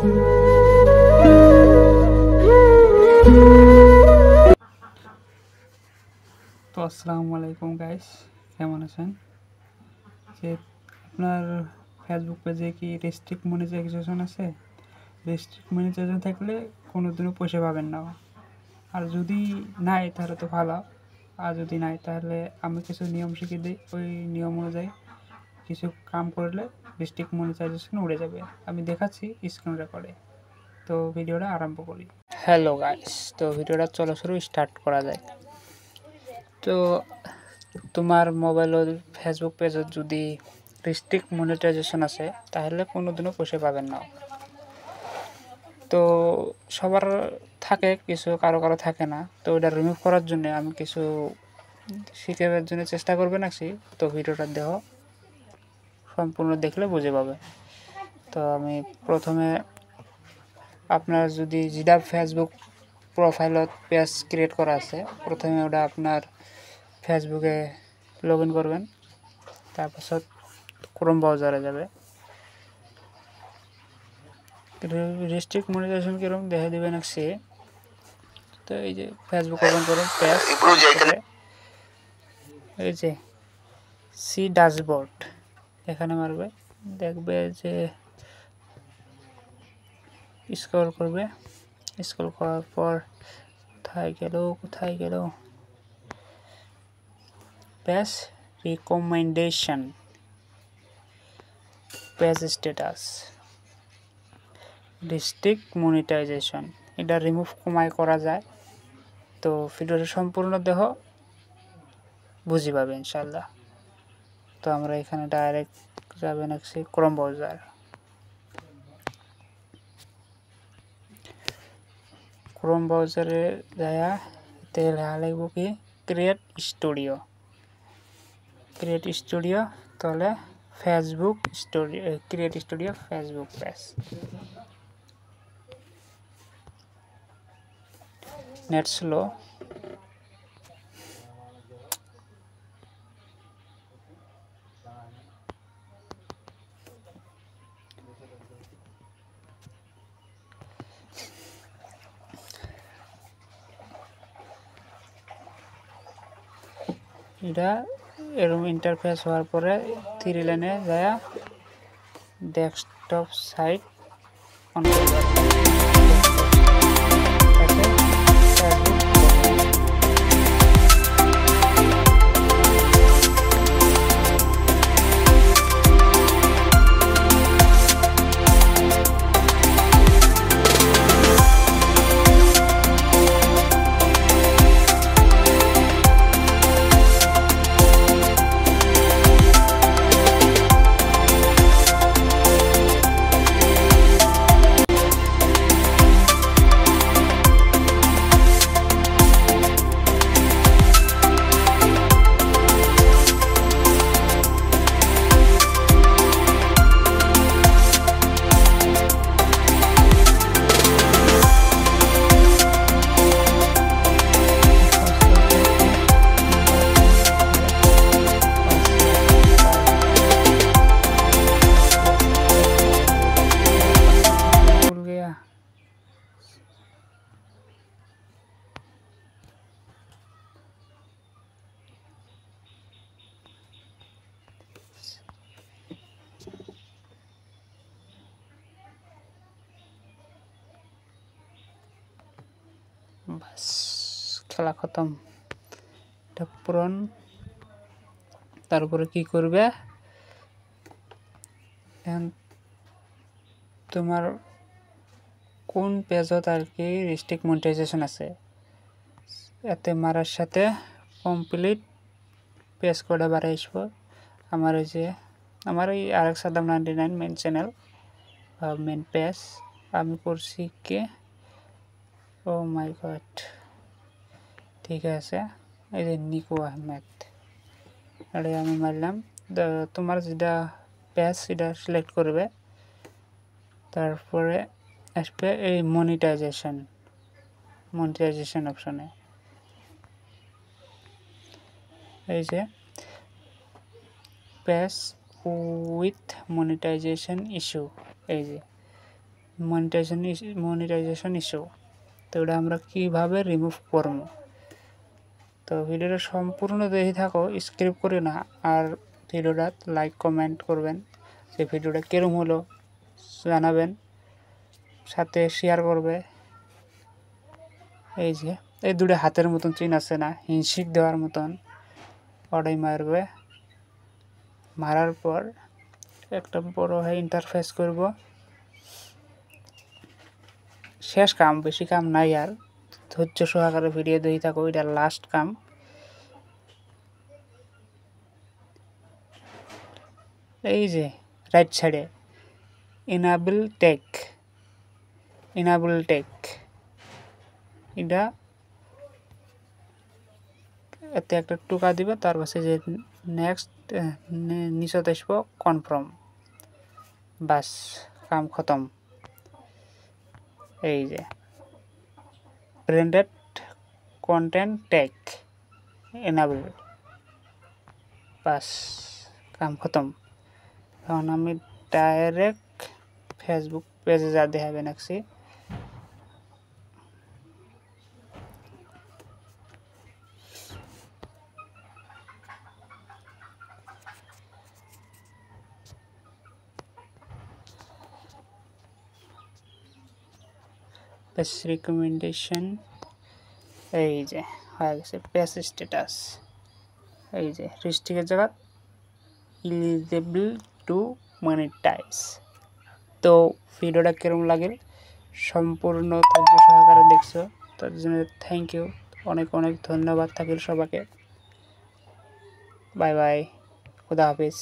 তো আসসালামু আলাইকুম গাইস, কেমন আছেন? যে আপনার ফেসবুক পেজে কি রেস্ট্রিক্ট মনিটাইজেশন আছে? রেস্ট্রিক্ট মনিটাইজেশন থাকলে কোনোদিনও পয়সা পাবেন না। আর যদি নাই তাহলে তো ভালো, আর যদি নাই তাহলে আমি কিছু নিয়ম শিখিয়ে দিই। ওই নিয়ম অনুযায়ী কিছু কাম করলে রেস্ট্রিক্ট মনিটাইজেশন উড়ে যাবে। আমি দেখাচ্ছি স্ক্রিন রেকর্ডে। তো ভিডিওটা আরম্ভ করি। হ্যালো গাইস, তো ভিডিওটা চলো শুরু স্টার্ট করা যায়। তো তোমার মোবাইলের ফেসবুক পেজত যদি রেস্ট্রিক্ট মনিটাইজেশন আছে তাহলে কোনোদিনও পয়সা পাবেন না। তো সবার থাকে, কিছু কারো কারো থাকে না। তো ওটা রিমুভ করার জন্য আমি কিছু শিখাবার জন্য চেষ্টা করবে নাকি। তো ভিডিওটা দেখো, সম্পূর্ণ দেখলে বুঝে পাবে। তো আমি প্রথমে আপনার যদি যেটা ফেসবুক প্রোফাইলত পেজ ক্রিয়েট করা আছে, প্রথমে ওটা আপনার ফেসবুকে লগ ইন করবেন। তারপাছত ক্রোম ব্রাউজারে যাবে। রেস্ট্রিক্ট মনিটাইজেশন কিরকম দেখা দিবে নাকি। তো এই যে ফেসবুক ওপেন করুন, পেজ এই যে সি ড্যাশবোর্ড এখানে মারবে, দেখবে যে স্ক্রল করবে। স্ক্রল করার পর কোথায় গেল page recommendation, page status, restrict monetisation. এটা রিমুভ কমাই করা যায়। তো ভিডিওটা সম্পূর্ণ দেখো, বুঝি পাবে ইনশাল্লাহ। তো আমরা এখানে ডাইরেক্ট যাবে নাকি ক্রোম ব্রাউজার। ক্রোম ব্রাউজারে যায়া তেল লেখা লাগব কি ক্রিয়েট স্টুডিও। তাহলে Facebook studio, create studio Facebook page. Net slow. এটা এরকম ইন্টারফেস হওয়ার পরে 3 লাইনে যায় ডেস্কটপ সাইট অন করবে। বাস খেলা খতম। এটা পূরণ। তারপরে কি করবে, তোমার কোন পেজত আর কি রেস্ট্রিক্ট মনিটাইজেশন আছে এতে মারার সাথে কমপ্লিট পেজ কোডে বাড়ে আসবো। আমার ওই যে আমার এই আরেক সাদাম 99 মেন চ্যানেল বা মেন পেজ আমি করছি কি, ও মাই গড, ঠিক আছে। এই যে নিকু আহমেদ, এটা আমি মারলাম। তোমার যেটা পেজ সেটা সিলেক্ট করবে। তারপরে আসবে এই মনিটাইজেশন অপশনে, এই যে পেজ উইথ মনিটাইজেশন ইস্যু, এই যে মনিটাইজেশন ইস্যু। তো এটা আমরা কীভাবে রিমুভ করব, তো ভিডিওটা সম্পূর্ণ দেখে থাকো, স্কিপ করে না। আর ভিডিওটা লাইক কমেন্ট করবেন, যে ভিডিওটা কিরম হলো জানাবেন, সাথে শেয়ার করবে। এই যে এই দুটো হাতের মতন চিন আছে না, হিনশিক দেওয়ার মতন, ওটাই মারবে। মারার পর একটা বড় ইন্টারফেস করব। শেষ কাম, বেশি কাম নাই আর, ধৈর্য সহকারে ভিডিও দেখে থাকো, এটা লাস্ট কাম। এই যে রাইট সাইডে ইনাবল টেক এটা এতে একটা টুকা দিবে, তার পাশে যে নেক্সট নিচতে আসব কনফার্ম, বাস কাম খতম। এই যে ব্র্যান্ডেড কন্টেন্ট ট্যাগ এনাবল, বাস কাম খতম। এখন আমি ডাইরেক্ট ফেসবুক পেজে যা দেখাবে নাকছি। পেজ রিকমেন্ডেশন, এই যে হয়ে গেছে পেজ স্ট্যাটাস। এই যে রিস্ট্রিক্টের জায়গা এলিজিবল টু মনিটাইজ। তো ভিডিওটা কিরম লাগে সম্পূর্ণ ধৈর্য সহকারে দেখছো, তার জন্য থ্যাংক ইউ, অনেক অনেক ধন্যবাদ থাকিল সবাইকে। বাই বাই, খুদা হাফিজ।